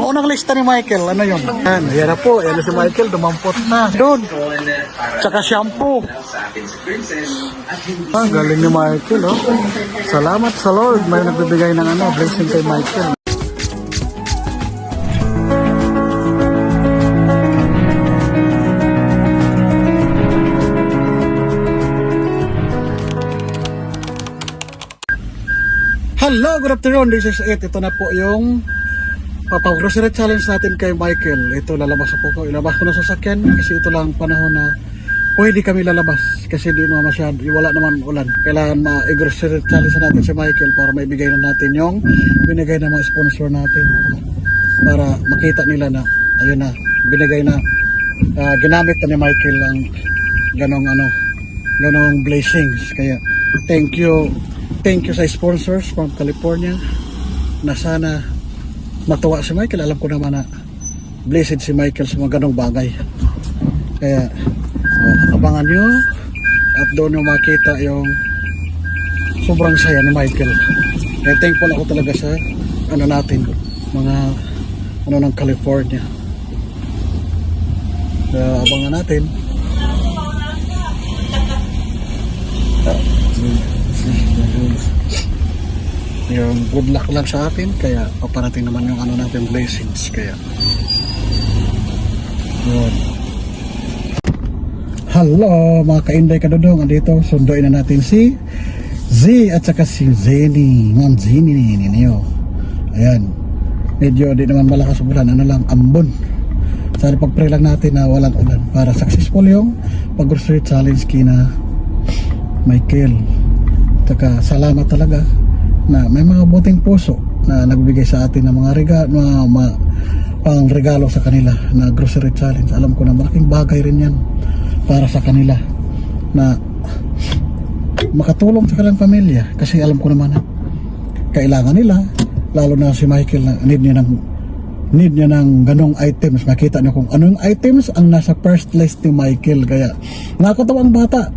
unang lista ni Michael, ano yun? Yan na po, yan na si Michael, dumampot na. Doon. Tsaka shampoo. Galing ni Michael, oh. Salamat sa Lord, may nagbibigay ng blessing kay Michael. Hello, good afternoon. This is it. Ito na po yung pag-grocery challenge natin kay Michael. Ito, lalabas po ko. Ilabas ko na sa sasakyan kasi ito lang panahon na pwede kami lalabas kasi di naman masyado, wala naman ulan. Kailangan ma-grocery challenge natin si Michael para maibigay na natin yung binigay na mga sponsor natin para makita nila na ayun na, binigay na ginamit na ni Michael ang ganong blessings. Kaya thank you sa sponsors from California na sana matuwa si Michael. Alam ko naman na blessed si Michael sa mga ganong bagay. Kaya abangan nyo at doon nyo makita yung sobrang saya ni Michael. Kaya thankful ako talaga sa natin, mga ng California. Kaya abangan natin. Yung good luck lang sa atin, kaya paparating naman yung natin blessings. Kaya yun. Hello mga kainday kadudong, andito sunduin na natin si Z at saka si Zeni, Ma'am Zeni ninyo. Ayan, medyo di naman malakas ulan, lang ambon. Sana pag-pray lang natin na walang ulan para successful yung pag-grocery challenge kina Michael. Saka salamat talaga na may mga buting puso na nagbibigay sa atin ng mga pang regalo sa kanila na grocery challenge. Alam ko na malaking bagay rin yan para sa kanila na makatulong sa kanilang pamilya, kasi alam ko naman na kailangan nila, lalo na si Michael na need niya ng ganong items. Makita niyo kung anong items ang nasa first list ni Michael. Kaya nakakatawa ang bata.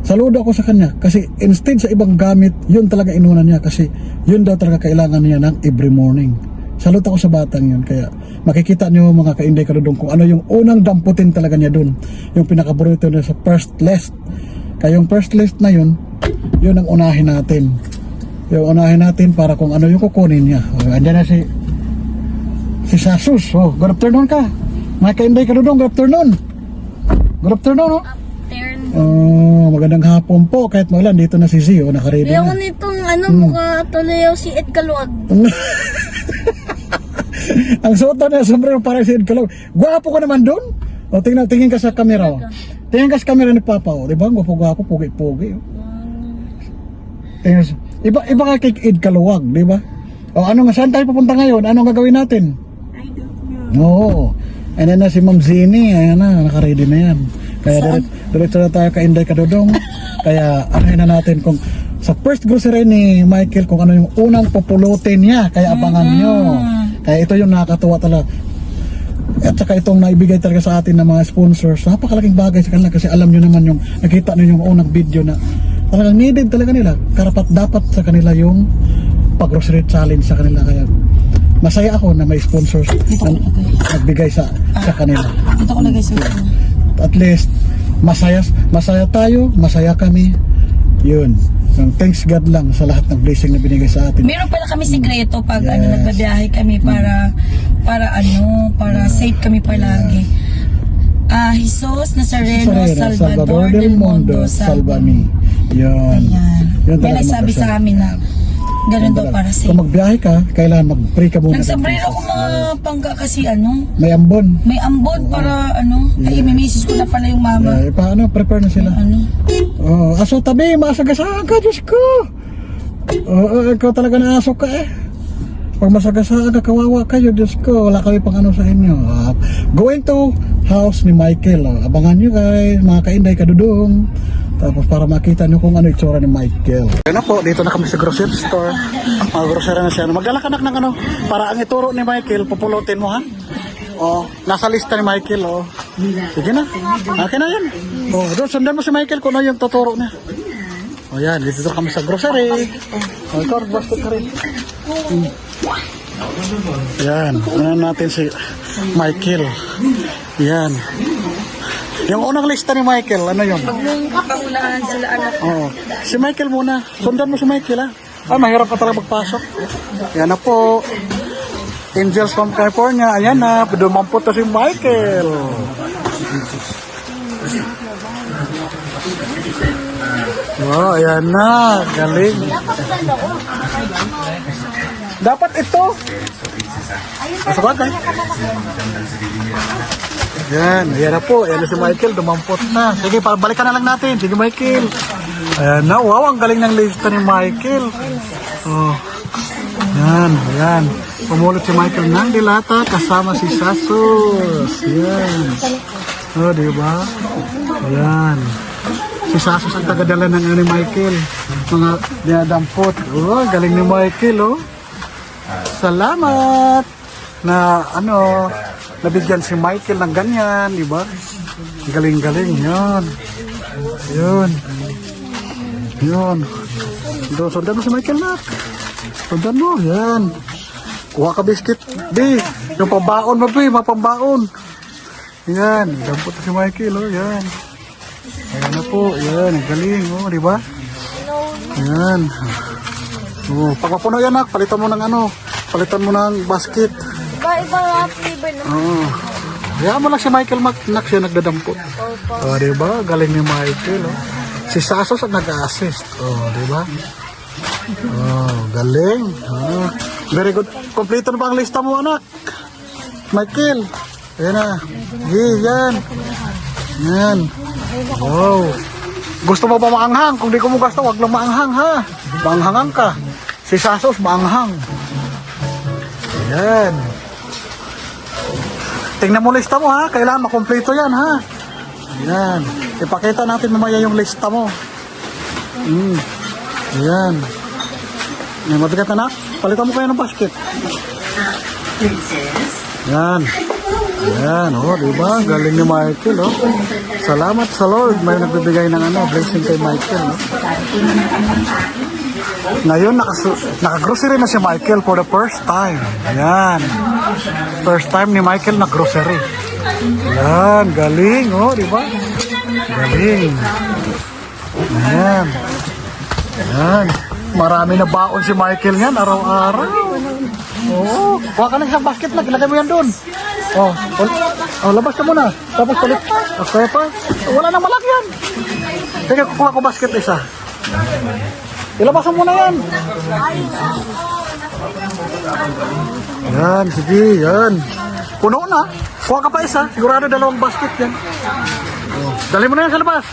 Saludo ako sa kanya kasi instead sa ibang gamit, yun talaga inuna niya kasi yun daw talaga kailangan niya ng every morning. Saludo ako sa batang yun. Kaya makikita niyo mga kainday kadudong kung ano yung unang damputin talaga niya dun, yung pinakaborito niya sa first list. Kaya yung first list na yun ang unahin natin. Yung unahin natin para kung ano yung kukunin niya. Andiyan na si Sasus. Good afternoon ka mga kainday kadudong. Good afternoon. Good afternoon. Magandang hapon po. Kahit maulan, dito na si Zio, nakaready na. Yung nitong mukha tuloy si Ed Kaluwag. Ang suot na sombrero parang si Ed Kaluwag. Gwapo ko naman doon. Tingin ka sa camera. Tingin ka sa camera ni Papa. Diba? Gwapo, pugi-pugi. Iba ka kay Ed Kaluwag, diba? Saan tayo pupunta ngayon? Anong gagawin natin? I don't know. Oo. Ayan na si Ma'am Zini. Ayan na, nakaready na yan. Kaya diretso na tayo kainday kadudong. Kaya anahin na natin kung sa first grocery ni Michael kung ano yung unang pupulutin niya. Kaya abangan nyo. Kaya ito yung nakakatuwa talaga. At saka itong naibigay talaga sa atin ng mga sponsors, napakalaking bagay sa kanila kasi alam nyo naman yung nakita nyo yung unang video na talagang needed talaga nila. Karapat dapat sa kanila yung pag-grocery challenge sa kanila. Kaya masaya ako na may sponsors na nagbigay sa kanila. Dito ko lagay sa At least masaya tayo, masaya kami. Yun. Thanks God lang sa lahat ng blessing na binigay sa atin. Meron pala kami sikreto pag nagbabiyahe kami para safe kami palagi. Jesus Nazareno, Salvador del Mundo, salva me. Yun. Yan ay sabi sa amin na ganun daw para safe. Kung magbiyahe ka, kailangan mag-pray ka muna. Nagsombrero ko mga pangga kasi may ambon. may ambon para ay may message ko na pala yung mama. Paano? Prepare na sila. Aso tabi, masagasaan ka, Diyos ko. Ikaw talaga na aso ka eh. Pag masagasaan ka, kawawa kayo, Diyos ko. Wala kami pang sa inyo. Going to house ni Michael. Abangan nyo guys, mga kainday kadudong. Tapos para makita nyo kung ano itsura ni Michael. Ayun po, dito na kami sa grocery store. Grocery na siya. Magdala ka ng para ang ituro ni Michael, pupulutin mo ha. Nasa lista ni Michael. Sige na. Okay na yan. Doon, sundan mo si Michael kung ano yung tuturo niya. Yan, dito kami sa grocery. Ikaw, basket ka rin. Yan. Ano natin si Michael. Yan. Yung unang lista ni Michael, ano yun? Nung paunahan sila anak. Oo. Si Michael muna. Sundan mo si Michael, ha? Ah, mahirap pa talaga magpasok. Yan na po. Angels from California. Ayan na. Dumampot na si Michael. Wow, ayan na. Galing. Dapat ito. Masabagay. Yan, ayan na po. Ayan na si Michael, dumampot na. Sige, balikan na lang natin. Sige, Michael. Ayan na, wow, ang galing ng lista ni Michael. Oh. Yan, ayan. Pumulot si Michael ng dilata kasama si Sasus. Yan. Oh, diba? Ayan. Si Sasus ang tagadala ng ni Michael. Mga dinadampot. Oh, galing ni Michael, oh. Salamat na nabigyan si Michael ng ganyan, di ba? Galing-galing, yun. Yun. Yun. Doon, sundan mo si Michael na. Sundan mo, yan. Kuha ka biscuit, di. Yung pambaon mo, di, mapambaon. Yan, dampot si Michael, oh, yan. Ayan na po, yan, galing, oh, di ba? Yan. Oh, pag mapuno yan, palitan mo ng palitan mo ng basket. Iba-iba flavor na. Oo. Kaya mo lang si Michael Magnak siya nagdadampot. O, diba? Galing ni Michael, oh. Si Sasos ang nag-assist. O, diba? Oh, galing. Oh. Very good. Kompleto na ba ang lista mo, anak? Michael. Ayan na. Yan. Yan. Wow. Gusto mo ba maanghang? Kung di ko mo gusto, wag lang maanghang, ha? Maanghangan ka. Si Sasos, maanghang. Ayan. Tingnan mo lista mo, ha? Kailangan makumpleto yan, ha? Ayan. Ipakita natin mamaya yung lista mo. Ayan. Ayan, mabigat na. Palitan mo kayo ng basket. Ayan. Ayan, oh, diba? Galing ni Michael, oh. Salamat sa Lord. May nagbibigay ng blessing kay Michael, oh. Ngayon, naka-grocery na si Michael for the first time. Ayan. First time ni Michael na grocery. Ayan, galing, oh, di ba? Galing. Ayan. Ayan. Marami na baon si Michael yan, araw-araw. Oo. Kuha ka ng isang basket lang, ilagay mo yan doon. Oh, labas ka muna. Tapos palit. Okay pa? Wala nang malaki yan. Sige, kukuha ko basket isa. Ilabasan mo na yan. Yan, sige, yan. Puno na. Kuha ka pa isa. Sigurado 2 basket yan. Oh. Dali mo na yan sa labas.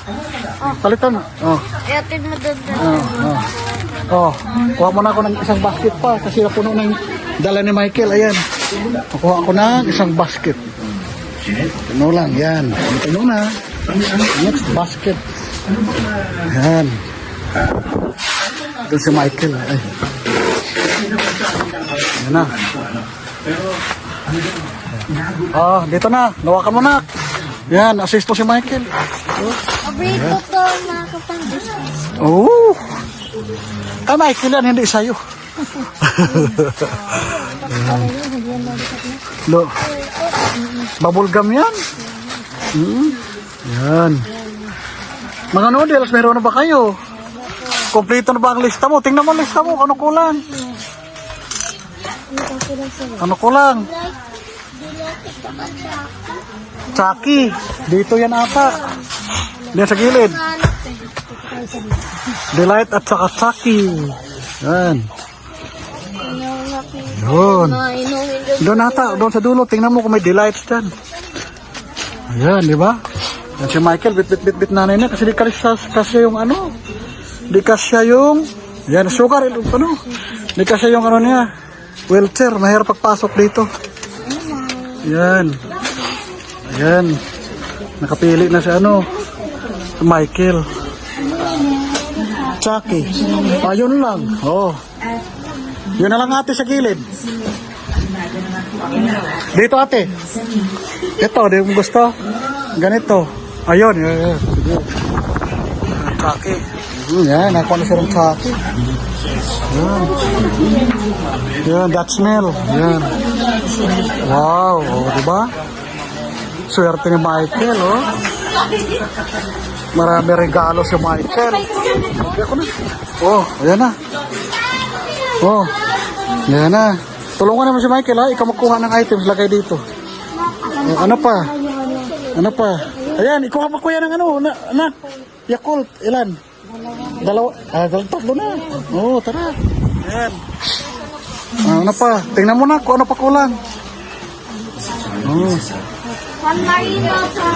Palitan. Oh. Iatid mo doon. Kuha mo na ako ng isang basket pa. Kasi puno na yung dala ni Michael. Ayan. Kuha ko na isang basket. Puno lang. Yan. Puno na. Next basket. Yan. Doon si Michael. Ay. Yan na. Dito na. Nawakan mo na. Yan, assist po si Michael. Paborito ko mga kapandis. Oh. Michael yan, hindi sa'yo. Bubble gum yan. Yan. Mga noodles, meron na ba kayo? Kompleto na ba ang lista mo? Tingnan mo ang lista mo. Ano kulang? Ano kulang? Chucky. Dito yan ata. Diyan sa gilid. Delight at saka Chucky. Yan. Doon. Doon ata. Doon sa dulo. Tingnan mo kung may delights dyan. Ayan, di ba? Yan si Michael. Bit nanay niya. Kasi di kasya yung di kasya yung yan, sugar. Di kasya yung niya. Wheelchair. Mahirap pagpasok dito. Yan. Yan. Nakapili na si si Michael. Chucky. Ayun lang. Oh. Yun na lang ate sa gilid. Dito ate. Ito, di mo gusto? Ganito. Ayun. Chucky. Yan, nakuha na siya ng Chucky. Yan. Yan, that smell. Yan. Wow, oh, diba? Swerte ni Michael, oh. Marami regalo si Michael. Oh, ayan na. Oh, ayan na. Tulungan naman si Michael, ha? Ikaw magkuha ng items, lagay dito. Oh, ano pa? Ano pa? Ayan, ikuha pa kuya ng ano, anak. Yakult, ilan? Dalawa. Tatlo na. Oo, tara. Ayan. Ano pa? Tingnan mo na kung ano pa kulang. Oh. San Marino sa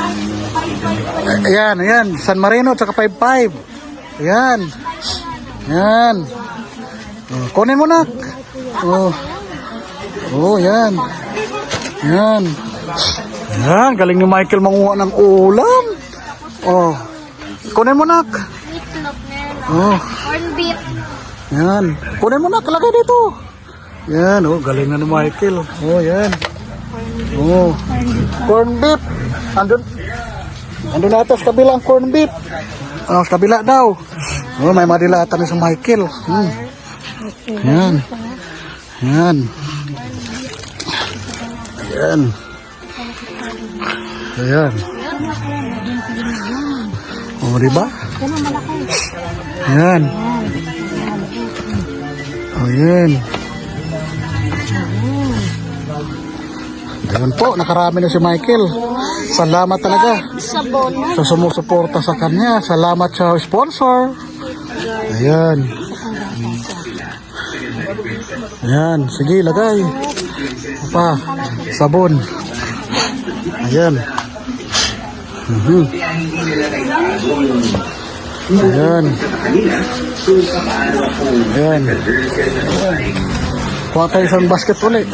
Ayan, ayan. San Marino, tsaka 5-5. Ayan. Ayan. Oh, kunin mo na. Oh. Oh, yan. Yan. Yan, galing ni Michael manguha ng ulam. Oh. Kunin mo na. meatloaf meron. Oh. Corn beef. Yan. Kunin mo na, kalagay dito. Yan, oh, galing na ni Michael. Oh, yan. Oh. Corn beef. Andun na ito sa kabila ang corn beef. Oh, sa kabila daw. Oh, may madilatan ni sa Michael. Yan. Yan. Yan. Ayan. Oh, diba? Yan. Oh, yan. Ayan po, nakarami na si Michael. Salamat talaga Sabon. sa sumusuporta sa kanya. Salamat sa sponsor. Ayan. Ayan, sige, lagay. Pa, sabon. Ayan. Ayan. Ayan. Kuha tayo isang basket ulit.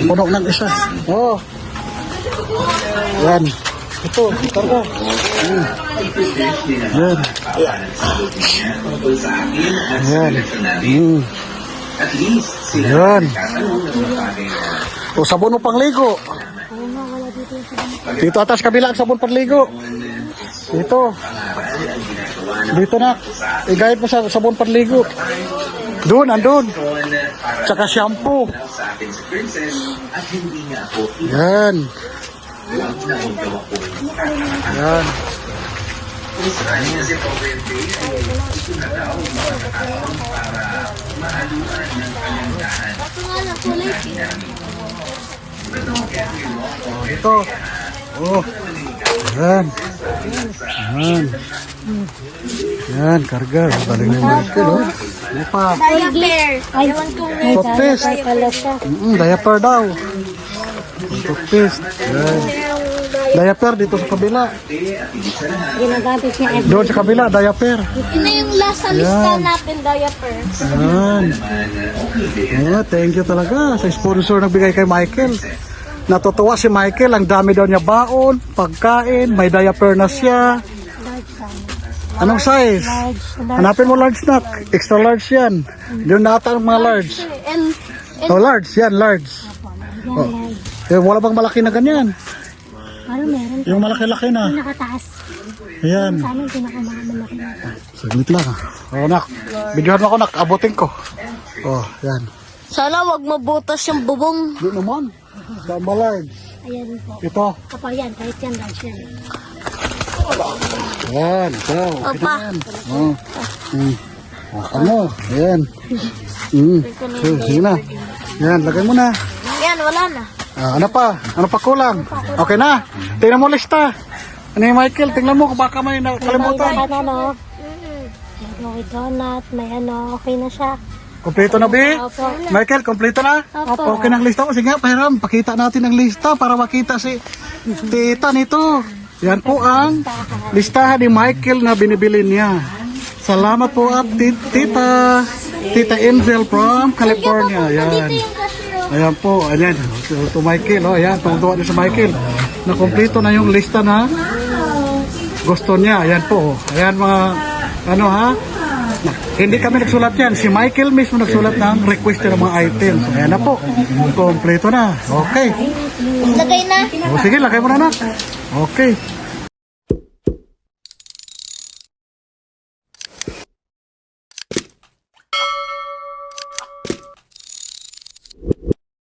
Puno ng isa. Oh. Ayan. Ito, targa. Ayan. Ayan. Ayan. O, sabon mo pangligo. Dito atas kabila ang sabon panligo. Dito. Dito na. Igayad mo sa sabon panligo. Doon, andun. Tsaka shampoo. Yan. Yan. Ito nga lang kulay. Ito. Oh. Yan. Yan. Yan, karga. Galing na yung Michael, oh. Ano pa? Diaper. Ewan kong Toothpaste. Diaper daw. Toothpaste. Yan. Diaper dito sa kabila. ginagamit niya. Doon sa kabila, diaper. Ito na yung last sa lista natin, diaper. Yan. Yeah, thank you talaga sa sponsor nagbigay kay Michael. Natutuwa si Michael, ang dami daw niya baon, pagkain, may diaper na siya. Anong size? Hanapin mo large na. Extra large yan. Doon nata ang mga large. And Oh, large. Yan, large. Oh. Eh, wala bang malaki na ganyan? ano meron? Yung malaki-laki na. Nakataas. Yan. Anong pinakamalaki? Saglit lang. Oh, nak. Bidyohan mo ako, nak. Abutin ko. Oh, yan. Sana wag mabutas yung bubong. Di naman. Tama large. Ayan po. Ito. Kapag yan, kahit yan, large yan. Yan. Ito. Opa. Yan. Oh. Ano? Ayan. Sige na. Yan, lagay mo na. Yan, wala na. Ano pa? Ano pa kulang? Okay na. Tingnan mo lista. Ano yung Michael? Tingnan mo kung baka may nakalimutan. May ano? May donut, may ano, okay na siya. Kompleto na, Bi? Opo. Michael, kompleto na? Opo. Okay na ang lista mo. Sige nga, Pahiram. Pakita natin ang lista para makita si tita nito. Yan po ang listahan ni Michael na binibili niya. Salamat po at Tita Angel from California. Yan. Dito yung cashier. Ayan po, ayan. To Michael, oh, ayan. Tungtuwa niya sa Michael. Nakompleto na yung lista na gusto niya. Ayan po. Ayan mga, ano ha? Hindi kami nagsulat yan. Si Michael mismo nagsulat ng request ng mga items. Ayan na po. Kompleto na. Okay. Lagay na. O, sige, lagay mo na na. Okay.